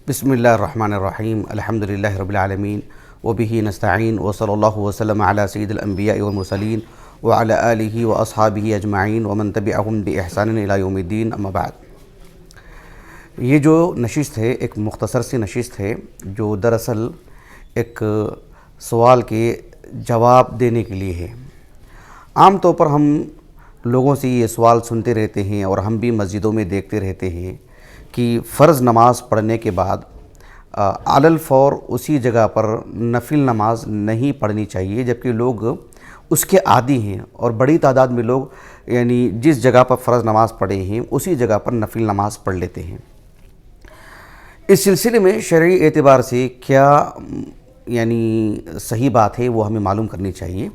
بسم اللہ الرحمن الرحیم الحمد للہ رب العالمین وبہ نستعین وصلی اللہ وسلم علی سید الانبیاء والمرسلین وعلی آلہ واصحابہ اجمعین ومن تبعہم بإحسان الی یوم الدین اما بعد۔ یہ جو نشست ہے ایک مختصر سی نشست ہے جو دراصل ایک سوال کے جواب دینے کے لیے ہے۔ عام طور پر ہم لوگوں سے یہ سوال سنتے رہتے ہیں اور ہم بھی مسجدوں میں دیکھتے رہتے ہیں کہ فرض نماز پڑھنے کے بعد علی الفور اسی جگہ پر نفل نماز نہیں پڑھنی چاہیے، جبکہ لوگ اس کے عادی ہیں اور بڑی تعداد میں لوگ جس جگہ پر فرض نماز پڑھے ہیں اسی جگہ پر نفل نماز پڑھ لیتے ہیں۔ اس سلسلے میں شرعی اعتبار سے کیا صحیح بات ہے وہ ہمیں معلوم کرنی چاہیے۔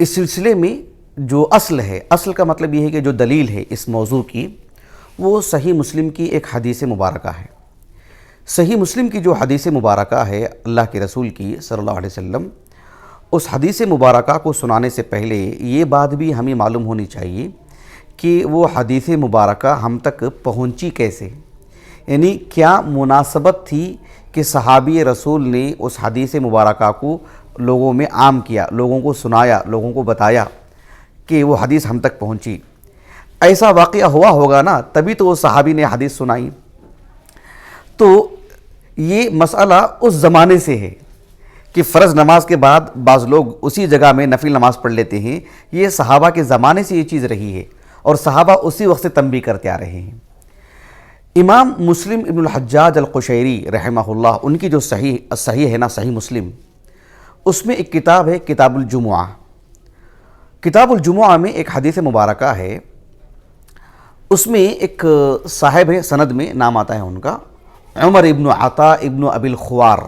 اس سلسلے میں جو اصل ہے، اصل کا مطلب یہ ہے کہ جو دلیل ہے اس موضوع کی، وہ صحیح مسلم کی ایک حدیث مبارکہ ہے۔ صحیح مسلم کی جو حدیث مبارکہ ہے اللہ کے رسول کی صلی اللہ علیہ وسلم، اس حدیث مبارکہ کو سنانے سے پہلے یہ بات بھی ہمیں معلوم ہونی چاہیے کہ وہ حدیث مبارکہ ہم تک پہنچی کیسے، یعنی کیا مناسبت تھی کہ صحابی رسول نے اس حدیث مبارکہ کو لوگوں میں عام کیا، لوگوں کو سنایا، لوگوں کو بتایا کہ وہ حدیث ہم تک پہنچی۔ ایسا واقعہ ہوا ہوگا نا، تبھی تو وہ صحابی نے حدیث سنائی۔ تو یہ مسئلہ اس زمانے سے ہے کہ فرض نماز کے بعد بعض لوگ اسی جگہ میں نفل نماز پڑھ لیتے ہیں۔ یہ صحابہ کے زمانے سے یہ چیز رہی ہے اور صحابہ اسی وقت سے تنبیہ کرتے آ رہے ہیں۔ امام مسلم ابن الحجاج القشیری رحمہ اللہ، ان کی جو صحیح ہے نا، صحیح مسلم، اس میں ایک کتاب ہے کتاب الجمعہ۔ کتاب الجمعہ میں ایک حدیث مبارکہ ہے، اس میں ایک صاحب ہے، سند میں نام آتا ہے ان کا، عمر ابن عطا ابن ابی الخوار۔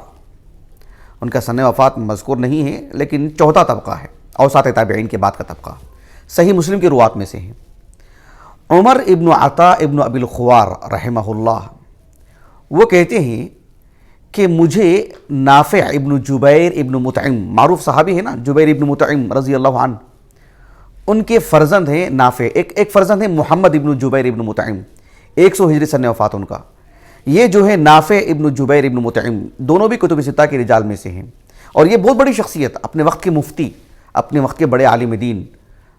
ان کا سن وفات مذکور نہیں ہے لیکن چوتھا طبقہ ہے، اوساط تابعین کے بعد کا طبقہ، صحیح مسلم کی روات میں سے ہیں۔ عمر ابن عطا ابن ابی الخوار رحمہ اللہ، وہ کہتے ہیں کہ مجھے نافع ابن جبیر ابن مطعم، معروف صحابی ہے نا جبیر ابن مطعم رضی اللہ عنہ، ان کے فرزند ہیں نافع، ایک فرزند ہے محمد ابن جبیر ابن مطعم، 100 ہجری سن وفات ان کا۔ یہ جو ہے نافع ابن جبیر ابن مطعم، دونوں بھی کتب ستہ کے رجال میں سے ہیں، اور یہ بہت بڑی شخصیت، اپنے وقت کے مفتی، اپنے وقت کے بڑے عالم دین،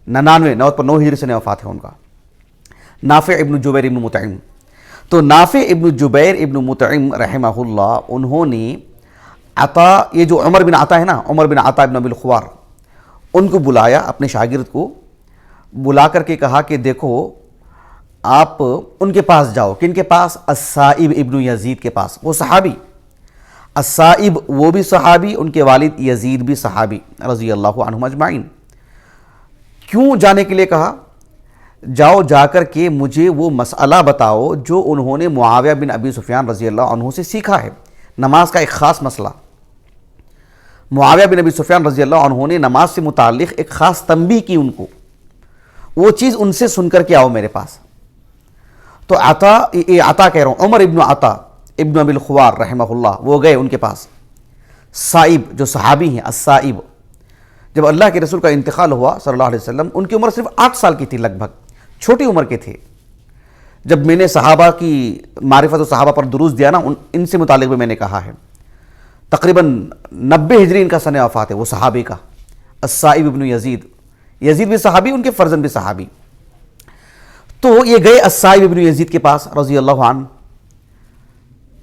9 ہجری سن وفات ہے ان کا، نافع ابن جبیر ابن مطعم۔ تو نافع ابن جبیر ابن مطعم رحمہ اللہ، انہوں نے یہ جو عمر بن عطا ہے نا، عمر بن عطا ابن ابی الخوار، ان کو بلایا، اپنے شاگرد کو بلا کر کے کہا کہ دیکھو آپ ان کے پاس جاؤ، کن کے پاس؟ السائب ابن یزید کے پاس، وہ صحابی، السائب وہ بھی صحابی، ان کے والد یزید بھی صحابی رضی اللہ عنہم اجمعین۔ کیوں جانے کے لیے کہا؟ جاؤ، جا کر کے مجھے وہ مسئلہ بتاؤ جو انہوں نے معاویہ بن ابی سفیان رضی اللہ عنہ سے سیکھا ہے، نماز کا ایک خاص مسئلہ۔ معاویہ بن ابی سفیان رضی اللہ عنہ نے نماز سے متعلق ایک خاص تنبیہ کی ان کو، وہ چیز ان سے سن کر کے آؤ میرے پاس۔ تو عطا کہہ رہا ہوں، عمر ابن عطا ابن ابی الخوار رحمہ اللہ، وہ گئے ان کے پاس۔ سائب جو صحابی ہیں، السائب، جب اللہ کے رسول کا انتقال ہوا صلی اللہ علیہ وسلم، ان کی عمر صرف 8 سال کی تھی، لگ بھگ چھوٹی عمر کے تھے۔ جب میں نے صحابہ کی معرفت و صحابہ پر دروس دیا نا، ان سے متعلق بھی میں نے کہا ہے، تقریباً 90 ہجری ان کا سن وفات ہے، وہ صحابی کا، السائب ابن یزید، یزید بھی صحابی، ان کے فرزند بھی صحابی۔ تو یہ گئے السائب ابن یزید کے پاس رضی اللہ عنہ۔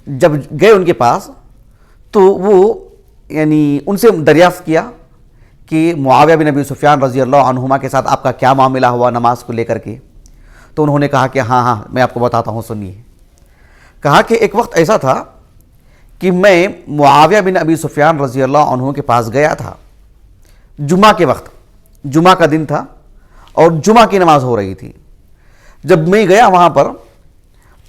جب گئے ان کے پاس تو وہ ان سے دریافت کیا کہ معاویہ بن ابی سفیان رضی اللہ عنہما کے ساتھ آپ کا کیا معاملہ ہوا نماز کو لے کر کے؟ تو انہوں نے کہا کہ ہاں میں آپ کو بتاتا ہوں، سنیے۔ کہا کہ ایک وقت ایسا تھا کہ میں معاویہ بن ابی سفیان رضی اللہ عنہ کے پاس گیا تھا، جمعہ کے وقت، جمعہ کا دن تھا اور جمعہ کی نماز ہو رہی تھی۔ جب میں گیا وہاں پر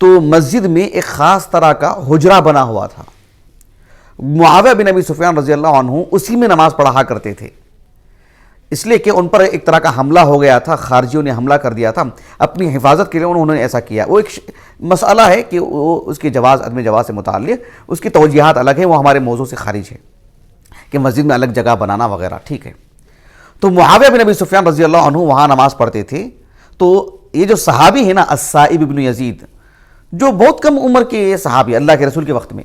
تو مسجد میں ایک خاص طرح کا حجرہ بنا ہوا تھا، معاویہ بن ابی سفیان رضی اللہ عنہ اسی میں نماز پڑھا کرتے تھے، اس لیے کہ ان پر ایک طرح کا حملہ ہو گیا تھا، خارجیوں نے حملہ کر دیا تھا، اپنی حفاظت کے لیے انہوں نے ایسا کیا۔ وہ ایک مسئلہ ہے کہ وہ اس کے جواز عدم جواز سے متعلق اس کی توجیہات الگ ہیں، وہ ہمارے موضوع سے خارج ہے کہ مسجد میں الگ جگہ بنانا وغیرہ، ٹھیک ہے۔ تو معاویہ بن ابی سفیان رضی اللہ عنہ وہاں نماز پڑھتے تھے۔ تو یہ جو صحابی ہے نا السائب ابن یزید، جو بہت کم عمر کے صحابی اللہ کے رسول کے وقت میں،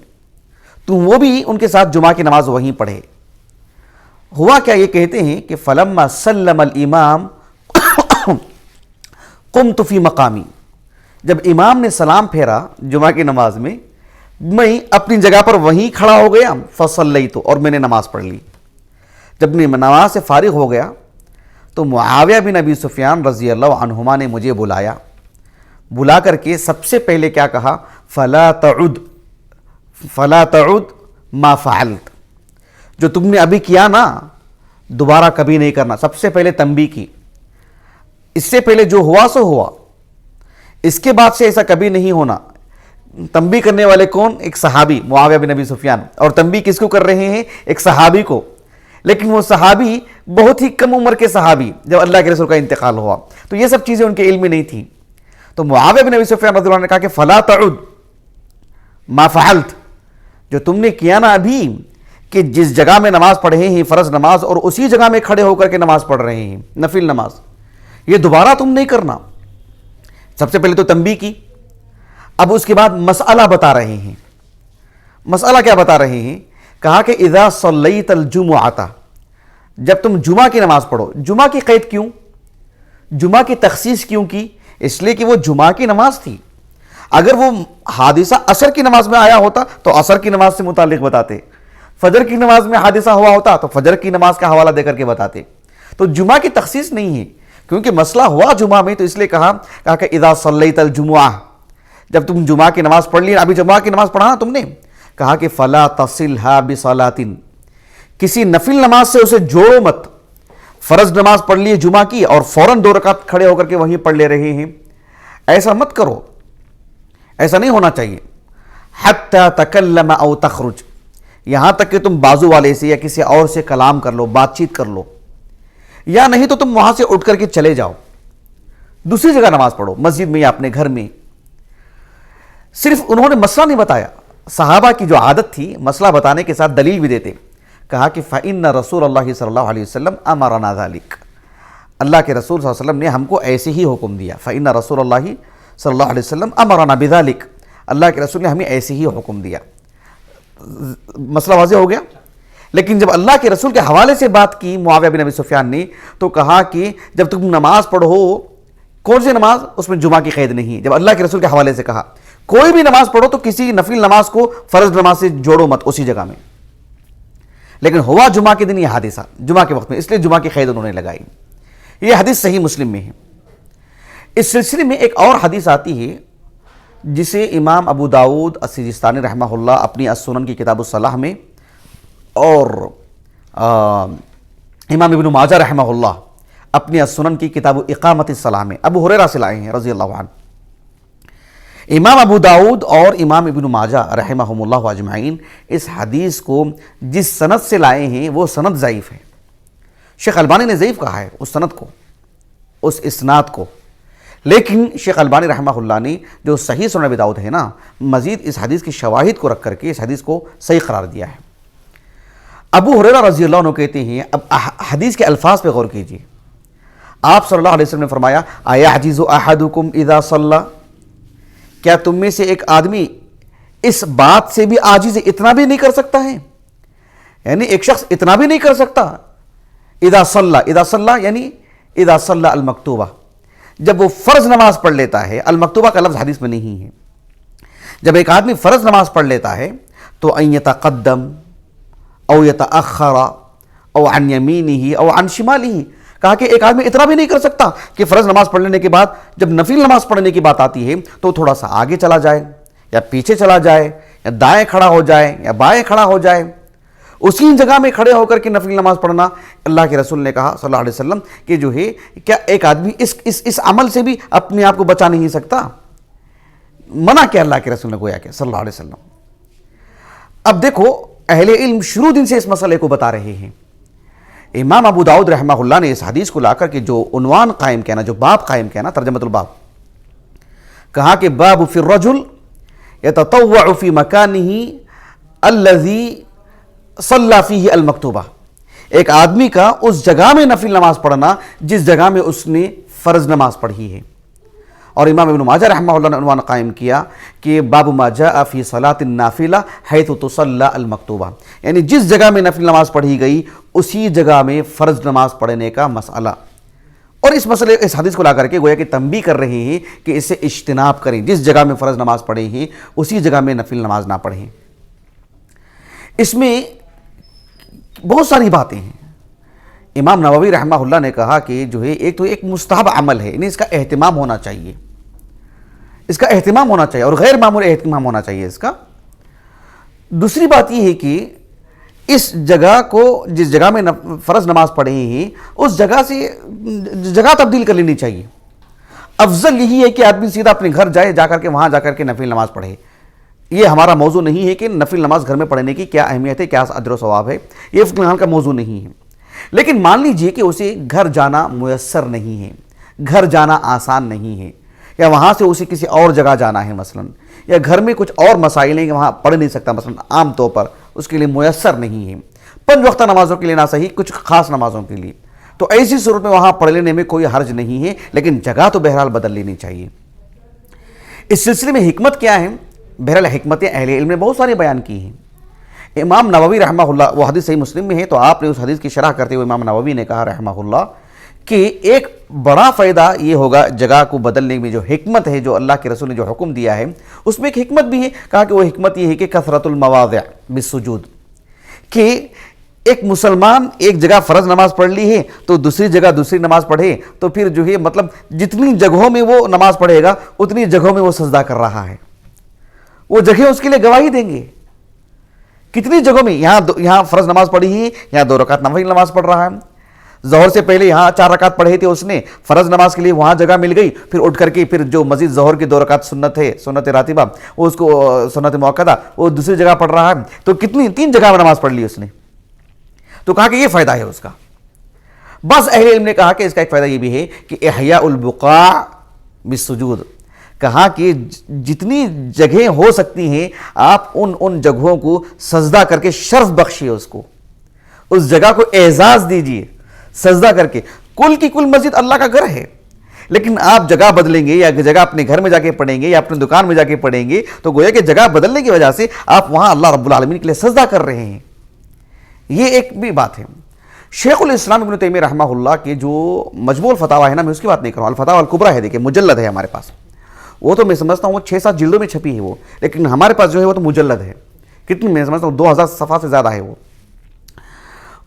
تو وہ بھی ان کے ساتھ جمعہ کی نماز وہیں پڑھے۔ ہوا کیا، یہ کہتے ہیں کہ فلما سلم الامام قمت فی مقامی، جب امام نے سلام پھیرا جمعہ کی نماز میں اپنی جگہ پر وہیں کھڑا ہو گیا، فصلیت، اور میں نے نماز پڑھ لی۔ جب میں نماز سے فارغ ہو گیا تو معاویہ بن ابی سفیان رضی اللہ عنہما نے مجھے بلا کر کے سب سے پہلے کیا کہا، فلا تعد ما فعلت، جو تم نے ابھی کیا نا دوبارہ کبھی نہیں کرنا۔ سب سے پہلے تنبیہ کی، اس سے پہلے جو ہوا سو ہوا، اس کے بعد سے ایسا کبھی نہیں ہونا۔ تنبیہ کرنے والے کون؟ ایک صحابی معاویہ بن ابی سفیان، اور تنبیہ کس کو کر رہے ہیں؟ ایک صحابی کو، لیکن وہ صحابی بہت ہی کم عمر کے صحابی، جب اللہ کے رسول کا انتقال ہوا تو یہ سب چیزیں ان کے علم میں نہیں تھیں۔ تو معاویہ بن ابی سفیان رضی اللہ عنہ نے کہا کہ فلا تعد ما فعلت، جو تم نے کیا نا ابھی، کہ جس جگہ میں نماز پڑھے ہیں فرض نماز، اور اسی جگہ میں کھڑے ہو کر کے نماز پڑھ رہے ہیں نفل نماز، یہ دوبارہ تم نہیں کرنا۔ سب سے پہلے تو تنبیہ کی، اب اس کے بعد مسئلہ بتا رہے ہیں۔ مسئلہ کیا بتا رہے ہیں؟ کہا کہ اذا صلیت الجمعۃ، جب تم جمعہ کی نماز پڑھو۔ جمعہ کی قید کیوں؟ جمعہ کی تخصیص کیوں کی؟ اس لیے کہ وہ جمعہ کی نماز تھی۔ اگر وہ حادثہ عصر کی نماز میں آیا ہوتا تو عصر کی نماز سے متعلق بتاتے، فجر کی نماز میں حادثہ ہوا ہوتا تو فجر کی نماز کا حوالہ دے کر کے بتاتے۔ تو جمعہ کی تخصیص نہیں ہے، کیونکہ مسئلہ ہوا جمعہ میں، تو اس لیے کہا کہ اذا صلیت الجمعہ، جب تم جمعہ کی نماز پڑھ لی، ابھی جمعہ کی نماز پڑھا تم نے، کہا کہ فلا تصلھا بصلاۃ، کسی نفل نماز سے اسے جوڑو مت۔ فرض نماز پڑھ لی جمعہ کی اور فوراً 2 رکعت کھڑے ہو کر کے وہیں پڑھ لے رہے ہیں، ایسا مت کرو، ایسا نہیں ہونا چاہیے۔ حتی تکلم او تخرج، یہاں تک کہ تم بازو والے سے یا کسی اور سے کلام کر لو، بات چیت کر لو، یا نہیں تو تم وہاں سے اٹھ کر کے چلے جاؤ، دوسری جگہ نماز پڑھو، مسجد میں یا اپنے گھر میں۔ صرف انہوں نے مسئلہ نہیں بتایا، صحابہ کی جو عادت تھی مسئلہ بتانے کے ساتھ دلیل بھی دیتے۔ کہا کہ فَإِنَّ رسول اللہ صلی اللہ علیہ وسلم امرنا ذلك، اللہ کے رسول صلی اللہ علیہ وسلم نے ہم کو ایسے ہی حکم دیا۔ فَإِنَّ رسول اللہ صلی اللہ علیہ وسلم امرنا بذلك، اللہ کے رسول نے ہمیں ایسے ہی حکم دیا۔ مسئلہ واضح ہو گیا۔ لیکن جب اللہ کے رسول کے حوالے سے بات کی معاویہ بن ابی سفیان نے، تو کہا کہ جب تم نماز پڑھو، کون سی نماز؟ اس میں جمعہ کی قید نہیں۔ جب اللہ کے رسول کے حوالے سے کہا کوئی بھی نماز پڑھو تو کسی نفل نماز کو فرض نماز سے جوڑو مت اسی جگہ میں۔ لیکن ہوا جمعہ کے دن یہ حادثہ، جمعہ کے وقت میں، اس لیے جمعہ کی قید انہوں نے لگائی۔ یہ حدیث صحیح مسلم میں ہے۔ اس سلسلے میں ایک اور حدیث آتی ہے جسے امام ابو داؤد السجستانی رحمہ اللہ اپنی السنن کی کتاب الصلاح میں، اور امام ابن ماجہ رحمہ اللہ اپنی السنن کی کتاب اقامت الصلاح میں ابو ہریرہ سے لائے ہیں رضی اللہ عنہ۔ امام ابو داؤد اور امام ابن ماجہ رحمہم اللہ اجمعین اس حدیث کو جس سند سے لائے ہیں وہ سند ضعیف ہے۔ شیخ البانی نے ضعیف کہا ہے اس سند کو، اس اسناد کو، لیکن شیخ البانی رحمہ اللہ نے جو صحیح سنن ابی داؤد ہے نا، مزید اس حدیث کی شواہد کو رکھ کر کے اس حدیث کو صحیح قرار دیا ہے۔ ابو ہریرہ رضی اللہ عنہ کہتے ہیں، اب حدیث کے الفاظ پہ غور کیجیے۔ آپ صلی اللہ علیہ وسلم نے فرمایا ایعجز احدکم اذا صلی، کیا تم میں سے ایک آدمی اس بات سے بھی عاجز ہے، اتنا بھی نہیں کر سکتا ہے؟ یعنی ایک شخص اتنا بھی نہیں کر سکتا۔ اذا صلی یعنی اذا صلی المکتوبہ، جب وہ فرض نماز پڑھ لیتا ہے، المکتوبہ کا لفظ حدیث میں نہیں ہے، جب ایک آدمی فرض نماز پڑھ لیتا ہے تو ان یتقدم او یتأخر او عن یمینہ او عن شمالہ، کہا کہ ایک آدمی اتنا بھی نہیں کر سکتا کہ فرض نماز پڑھ لینے کے بعد جب نفل نماز پڑھنے کی بات آتی ہے تو تھوڑا سا آگے چلا جائے یا پیچھے چلا جائے یا دائیں کھڑا ہو جائے یا بائیں کھڑا ہو جائے، اسی جگہ میں کھڑے ہو کر کے نفل نماز پڑھنا۔ اللہ کے رسول نے کہا صلی اللہ علیہ وسلم کہ جو ہے کیا ایک آدمی اس عمل سے بھی اپنے آپ کو بچا نہیں سکتا؟ منع کیا اللہ کے رسول نے گویا کہ صلی اللہ علیہ وسلم۔ اب دیکھو اہل علم شروع دن سے اس مسئلے کو بتا رہے ہیں۔ امام ابو داؤد رحمہ اللہ نے اس حدیث کو لا کر کے جو عنوان قائم کیا نا، جو باب قائم کیا نا، ترجمۃ الباب، کہا کہ باب فی الرجل یتطوع فی مکانہ الذی صلی فیہ المکتوبہ، ایک آدمی کا اس جگہ میں نفل نماز پڑھنا جس جگہ میں اس نے فرض نماز پڑھی ہے، اور امام ابن ماجہ رحمہ اللہ نے عنوان قائم کیا کہ باب ما جاء فی صلاۃ النافلہ حیث تصلی المکتوبہ، یعنی جس جگہ میں نفل نماز پڑھی گئی اسی جگہ میں فرض نماز پڑھنے کا مسئلہ، اور اس حدیث کو لا کر کے گویا کہ تنبیہ کر رہے ہیں کہ اس سے اجتناب کریں، جس جگہ میں فرض نماز پڑھے ہیں اسی جگہ میں نفل نماز نہ پڑھیں۔ اس میں بہت ساری باتیں ہیں۔ امام نووی رحمہ اللہ نے کہا کہ جو ہے ایک مستحب عمل ہے، یعنی اس کا اہتمام ہونا چاہیے، اس کا اہتمام ہونا چاہیے اور غیر معمولی اہتمام ہونا چاہیے اس کا۔ دوسری بات یہ ہے کہ اس جگہ کو، جس جگہ میں فرض نماز پڑھے ہیں اس جگہ سے جگہ تبدیل کر لینی چاہیے۔ افضل یہی ہے کہ آدمی سیدھا اپنے گھر جائے، جا کر کے وہاں جا کر کے نفل نماز پڑھے۔ یہ ہمارا موضوع نہیں ہے کہ نفل نماز گھر میں پڑھنے کی کیا اہمیت ہے، کیا اجر و ثواب ہے، یہ فی الحال کا موضوع نہیں ہے۔ لیکن مان لیجئے کہ اسے گھر جانا میسر نہیں ہے، گھر جانا آسان نہیں ہے، یا وہاں سے اسے کسی اور جگہ جانا ہے مثلا، یا گھر میں کچھ اور مسائل ہیں کہ وہاں پڑھ نہیں سکتا مثلا عام طور پر، اس کے لیے میسر نہیں ہے، 5 وقتہ نمازوں کے لیے نہ صحیح، کچھ خاص نمازوں کے لیے، تو ایسی صورت میں وہاں پڑھ لینے میں کوئی حرج نہیں ہے، لیکن جگہ تو بہرحال بدل لینی چاہیے۔ اس سلسلے میں حکمت کیا ہے؟ بہرحال حکمتیں اہل علم نے بہت سارے بیان کی ہیں۔ امام نووی رحمہ اللہ، وہ حدیث صحیح مسلم میں ہے، تو آپ نے اس حدیث کی شرح کرتے ہوئے امام نووی نے کہا رحمہ اللہ کہ ایک بڑا فائدہ یہ ہوگا جگہ کو بدلنے میں، جو حکمت ہے، جو اللہ کے رسول نے جو حکم دیا ہے اس میں ایک حکمت بھی ہے۔ کہا کہ وہ حکمت یہ ہے کہ کثرت المواضع بالسجود، کہ ایک مسلمان ایک جگہ فرض نماز پڑھ لی ہے تو دوسری جگہ دوسری نماز پڑھے، تو پھر جو ہے مطلب جتنی جگہوں میں وہ نماز پڑھے گا اتنی جگہوں میں وہ سجدہ کر رہا ہے، وہ جگہ اس کے لیے گواہی دیں گے۔ کتنی جگہوں میں یہاں فرض نماز پڑھی ہے، یہاں 2 رکعت نفل نماز پڑھ رہا ہے، ظہر سے پہلے یہاں 4 رکعت پڑھے تھے اس نے، فرض نماز کے لیے وہاں جگہ مل گئی، پھر اٹھ کر کے پھر جو مزید ظہر کی 2 رکعت سنت ہے، سنت راتبہ، وہ اس کو سنت موقدہ، وہ دوسری جگہ پڑھ رہا ہے، تو کتنی 3 جگہ میں نماز پڑھ لی اس نے۔ تو کہا کہ یہ فائدہ ہے اس کا۔ بس اہل علم نے کہا کہ اس کا ایک فائدہ یہ بھی ہے کہ احیاء البقاع بالسجود، کہا کہ جتنی جگہیں ہو سکتی ہیں آپ ان جگہوں کو سجدہ کر کے شرف بخشیے، اس جگہ کو اعزاز دیجیے سجدہ کر کے۔ کل کی کل مسجد اللہ کا گھر ہے، لیکن آپ جگہ بدلیں گے یا جگہ اپنے گھر میں جا کے پڑھیں گے یا اپنے دکان میں جا کے پڑھیں گے، تو گویا کہ جگہ بدلنے کی وجہ سے آپ وہاں اللہ رب العالمین کے لیے سجدہ کر رہے ہیں۔ یہ ایک بھی بات ہے۔ شیخ الاسلام ابن تیمیہ رحمہ اللہ کے جو مجموع الفتاوی ہے نا، میں اس کی بات نہیں کروں، الفتاوی الکبریٰ ہے، دیکھیں مجلد ہے ہمارے پاس، وہ تو میں سمجھتا ہوں وہ 6-7 جلدوں میں چھپی ہے وہ، لیکن ہمارے پاس جو ہے وہ تو مجلد ہے، کتنی میں سمجھتا ہوں 2000 صفحہ سے زیادہ ہے وہ۔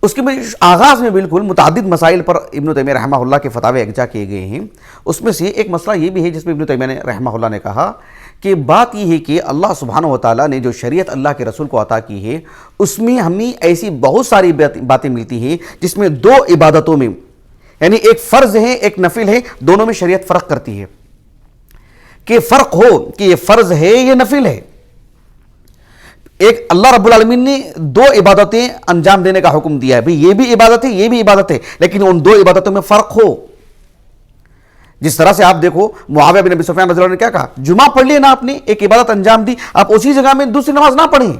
اس کے آغاز میں بالکل متعدد مسائل پر ابن تیمیہ رحمہ اللہ کے فتاوی یکجا کیے گئے ہیں۔ اس میں سے ایک مسئلہ یہ بھی ہے جس میں ابن تیمیہ رحمہ اللہ نے کہا کہ بات یہ ہے کہ اللہ سبحانہ وتعالیٰ نے جو شریعت اللہ کے رسول کو عطا کی ہے اس میں ہمیں ایسی بہت ساری باتیں ملتی ہیں جس میں 2 عبادتوں میں، یعنی ایک فرض ہے ایک نفل ہے، دونوں میں شریعت فرق کرتی ہے، کہ فرق ہو کہ یہ فرض ہے یہ نفل ہے۔ ایک اللہ رب العالمین نے 2 عبادتیں انجام دینے کا حکم دیا ہے، بھئی یہ بھی عبادت ہے یہ بھی عبادت ہے، لیکن ان 2 عبادتوں میں فرق ہو۔ جس طرح سے آپ دیکھو معاویہ بن ابی سفیان رضی اللہ عنہ نے کیا کہا، جمعہ پڑھ لیے نا، آپ نے ایک عبادت انجام دی، آپ اسی جگہ میں دوسری نماز نہ پڑھیں،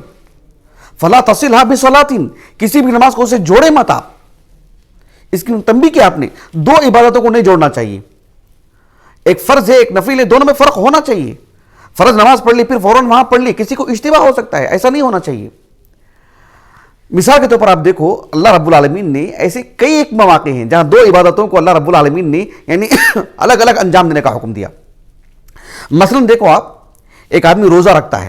فلا تصلھا بصلاۃ، کسی بھی نماز کو اسے جوڑے مت آپ۔ اس کی تنبیہ کیا آپ نے، 2 عبادتوں کو نہیں جوڑنا چاہیے، ایک فرض ہے ایک نفل ہے، دونوں میں فرق ہونا چاہیے۔ فرض نماز پڑھ لی پھر فوراً وہاں پڑھ لی، کسی کو اشتباہ ہو سکتا ہے، ایسا نہیں ہونا چاہیے۔ مثال کے طور پر آپ دیکھو اللہ رب العالمین نے ایسے کئی ایک مواقع ہیں جہاں 2 عبادتوں کو اللہ رب العالمین نے یعنی الگ الگ انجام دینے کا حکم دیا۔ مثلا دیکھو آپ، ایک آدمی روزہ رکھتا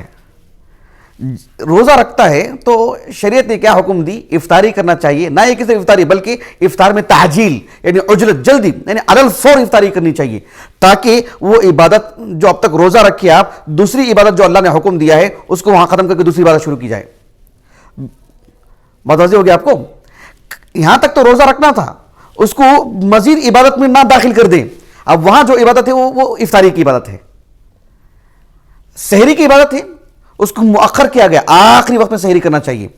ہے تو شریعت نے کیا حکم دی، افطاری کرنا چاہیے، نہ یہ کسی افطاری بلکہ افطار میں تعجیل یعنی عجلت، جلدی یعنی علی الفور افطاری کرنی چاہیے، تاکہ وہ عبادت جو اب تک روزہ رکھے آپ، دوسری عبادت جو اللہ نے حکم دیا ہے اس کو وہاں ختم کر کے دوسری عبادت شروع کی جائے۔ بات واضح ہو گیا آپ کو؟ یہاں تک تو روزہ رکھنا تھا، اس کو مزید عبادت میں نہ داخل کر دیں، اب وہاں جو عبادت ہے وہ افطاری کی عبادت ہے، سحری کی عبادت ہے، اس کو مؤخر کیا گیا، آخری وقت میں سحری کرنا چاہیے۔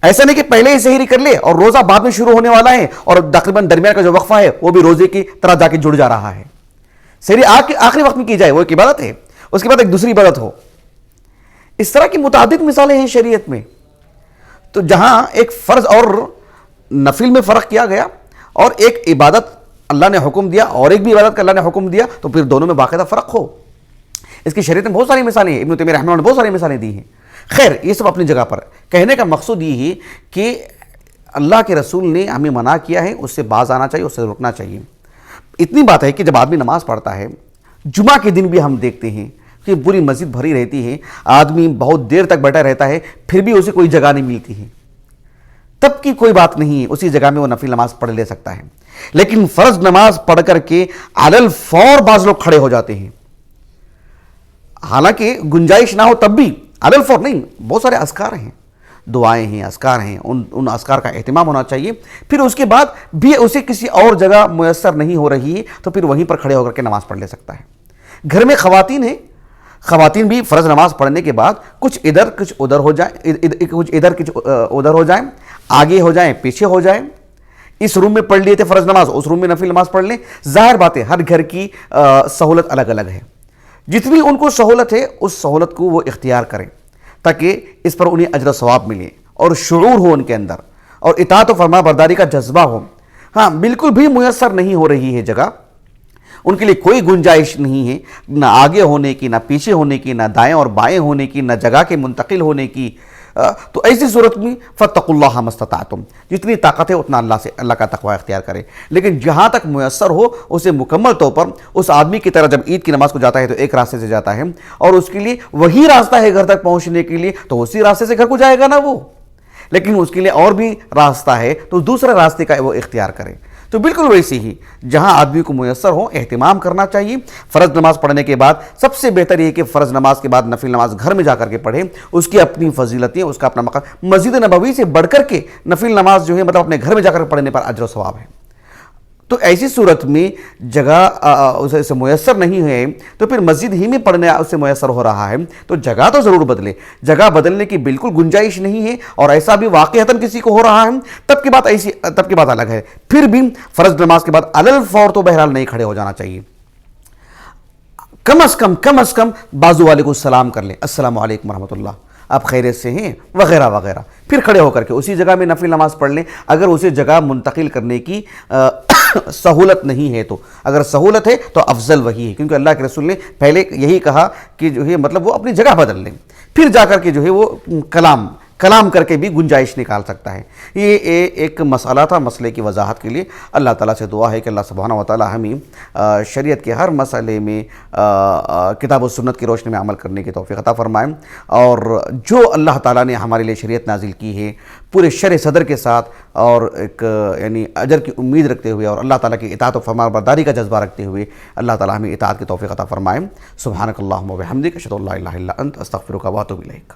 ایسا نہیں کہ پہلے ہی سحری کر لے اور روزہ بعد میں شروع ہونے والا ہے اور تقریباً درمیان کا جو وقفہ ہے وہ بھی روزے کی طرح جا کے جڑ جا رہا ہے۔ سحری آخری وقت میں کی جائے، وہ ایک عبادت ہے، اس کے بعد ایک دوسری عبادت ہو۔ اس طرح کی متعدد مثالیں ہیں شریعت میں۔ تو جہاں ایک فرض اور نفل میں فرق کیا گیا اور ایک عبادت اللہ نے حکم دیا اور ایک بھی عبادت کا اللہ نے حکم دیا تو پھر دونوں میں باقاعدہ فرق ہو. اس کی شریعت میں بہت ساری مثالیں ہیں, ابن تیمیہ رحمہ اللہ نے بہت ساری مثالیں دی ہیں. خیر یہ سب اپنی جگہ پر. کہنے کا مقصود یہ ہے کہ اللہ کے رسول نے ہمیں منع کیا ہے, اس سے باز آنا چاہیے, اس سے رکنا چاہیے. اتنی بات ہے کہ جب آدمی نماز پڑھتا ہے, جمعہ کے دن بھی ہم دیکھتے ہیں کہ پوری مسجد بھری رہتی ہے, آدمی بہت دیر تک بیٹھا رہتا ہے, پھر بھی اسے کوئی جگہ نہیں ملتی ہے. تب کی کوئی بات نہیں ہے, اسی جگہ میں وہ نفل نماز پڑھ لے سکتا ہے. لیکن فرض نماز پڑھ کر کے علی الفور بعض لوگ کھڑے ہو جاتے ہیں, حالانکہ گنجائش نہ ہو تب بھی علی الفور نہیں. بہت سارے اذکار ہیں, دعائیں ہیں, اذکار ہیں, ان اذکار کا اہتمام ہونا چاہیے. پھر اس کے بعد بھی اسے کسی اور جگہ میسر نہیں ہو رہی ہے تو پھر وہیں پر کھڑے ہو کر کے نماز پڑھ لے سکتا ہے. گھر میں خواتین ہیں, خواتین بھی فرض نماز پڑھنے کے بعد کچھ ادھر کچھ ادھر ہو جائیں, کچھ ادھر کچھ ادھر ہو جائیں, آگے ہو جائیں پیچھے ہو جائیں. اس روم میں پڑھ لیے تھے فرض نماز, اس روم میں نفل نماز پڑھ لیں. ظاہر بات ہے ہر گھر کی سہولت الگ الگ ہے, جتنی ان کو سہولت ہے اس سہولت کو وہ اختیار کریں تاکہ اس پر انہیں اجر و ثواب ملے اور شعور ہو ان کے اندر اور اطاعت و فرما برداری کا جذبہ ہو. ہاں بالکل بھی میسر نہیں ہو رہی ہے جگہ, ان کے لیے کوئی گنجائش نہیں ہے نہ آگے ہونے کی, نہ پیچھے ہونے کی, نہ دائیں اور بائیں ہونے کی, نہ جگہ کے منتقل ہونے کی, تو ایسی صورت میں فاتقوا اللہ ما استطعتم, جتنی طاقت ہے اتنا اللہ کا تقوی اختیار کرے. لیکن جہاں تک میسر ہو اسے مکمل طور پر, اس آدمی کی طرح جب عید کی نماز کو جاتا ہے تو ایک راستے سے جاتا ہے اور اس کے لیے وہی راستہ ہے گھر تک پہنچنے کے لیے, تو اسی راستے سے گھر کو جائے گا نا وہ. لیکن اس کے لیے اور بھی راستہ ہے تو دوسرے راستے کا وہ اختیار کرے. تو بالکل ویسے ہی جہاں آدمی کو میسر ہو اہتمام کرنا چاہیے. فرض نماز پڑھنے کے بعد سب سے بہتر یہ ہے کہ فرض نماز کے بعد نفل نماز گھر میں جا کر کے پڑھیں, اس کی اپنی فضیلتیں, اس کا اپنا مقام. مسجد نبوی سے بڑھ کر کے نفل نماز جو ہے مطلب اپنے گھر میں جا کر پڑھنے پر اجر و ثواب ہے. تو ایسی صورت میں جگہ اسے میسر نہیں ہے تو پھر مسجد ہی میں پڑھنے اسے میسر ہو رہا ہے تو جگہ تو ضرور بدلے. جگہ بدلنے کی بالکل گنجائش نہیں ہے اور ایسا بھی واقعتاً کسی کو ہو رہا ہے تب کی بات الگ ہے. پھر بھی فرض نماز کے بعد علی الفور تو بہرحال نہیں کھڑے ہو جانا چاہیے. کم از کم بازو والے کو سلام کر لیں, السلام علیکم ورحمۃ اللہ, آپ خیریت سے ہیں وغیرہ وغیرہ. پھر کھڑے ہو کر کے اسی جگہ میں نفل نماز پڑھ لیں اگر اسے جگہ منتقل کرنے کی سہولت نہیں ہے تو. اگر سہولت ہے تو افضل وہی ہے, کیونکہ اللہ کے رسول نے پہلے یہی کہا کہ جو ہے مطلب وہ اپنی جگہ بدل لیں, پھر جا کر کے جو ہے وہ کلام کر کے بھی گنجائش نکال سکتا ہے. یہ ایک مسئلہ تھا. مسئلے کی وضاحت کے لیے اللہ تعالیٰ سے دعا ہے کہ اللہ سبحانہ و تعالیٰ ہمیں شریعت کے ہر مسئلے میں کتاب و سنت کی روشنی میں عمل کرنے کی توفیق عطا فرمائیں, اور جو اللہ تعالیٰ نے ہمارے لیے شریعت نازل کی ہے پورے شرح صدر کے ساتھ اور ایک یعنی اجر کی امید رکھتے ہوئے اور اللہ تعالیٰ کی اطاعت و فرما برداری کا جذبہ رکھتے ہوئے اللہ تعالیٰ ہمیں اطاعت کی توفیق عطا فرمائیں. سبحانک اللہم و بحمدک, اشہد ان لا الہ الا انت, استغفرک و اتوب الیک.